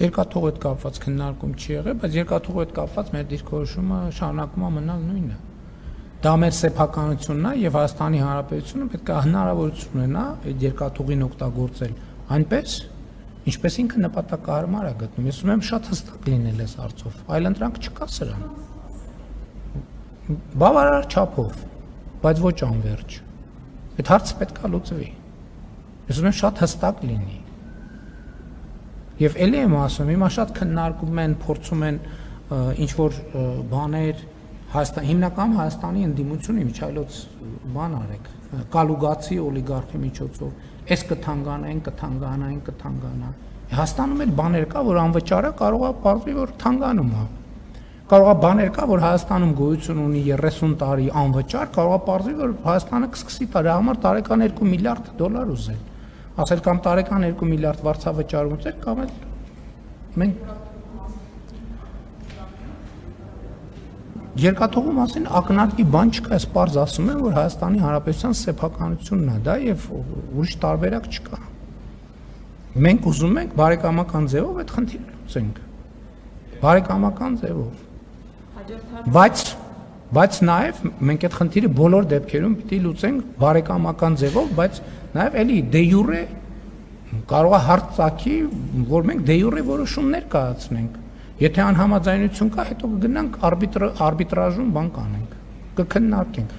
Երկաթուղու հետ կապված քննարկում չի եղել, բայց երկաթուղու հետ կապված մեր դիրքորոշումը շարունակում է մնալ նույնը։ Դա մեր սեփականությունն է եւ Հայաստանի Հանրապետությունը պետք է հնարավորություն ունենա այդ երկաթուղին օգտագործել այնպես, ինչպես ինքը նպատակահարմար է գտնում։ Ես ուզում եմ շատ հստակ լինել այս հարցով, այլընտրանք չկա սրան։ Բավարար չափով, բայց ոչ անվերջ։ Այդ հարցը պետք է լուծվի։ Ես ուզում եմ շատ հստակ լինի։ Եվ էլի եմ ասում, հիմա շատ քննարկում են, փորձում են ինչ-որ բաներ, հիմնական Հայաստանի ընդդիմությունը միջայլոց բան արեք, կալուգացի օլիգարխի միջոցով, այս կթանկանա, այն կթանկանա, այն կթանկանա։ Հայաստանում էլ բաներ կա, որ անվճարը կարող է պարզվի, որ թանգանում է։ Կարող է բաներ կա, որ Հայաստանում գոյություն ունի 30 տարի անվճար, կարող է պարզվի, որ Հայաստանը կսկսի դրա համար տարեկան $2 միլիարդ ուզել։ Ասել կամ տարեկան 2 միլիարդ վարձավճար ուզել, կամ էլ մենք երկաթուղու մասին ակնարկի բան չկա, ես պարզ ասում եմ, որ Հայաստանի Հանրապետության սեփականությունն է դա եւ ուրիշ տարբերակ չկա։ Մենք ուզում ենք բարեկամական ձևով այդ խնդիրը լուծենք։ Բարեկամական ձևով։ Բայց նաև մենք այդ խնդիրը բոլոր դեպքերում պիտի լուծենք բարեկամական ձևով, բայց նաև էլի դե յուրե կարող է հարց ծագի, որ մենք դե յուրե որոշումներ կայացնենք։ Եթե անհամաձայնություն կա, հետո կգնանք արբիտրաժում բան կանենք, կքննարկենք։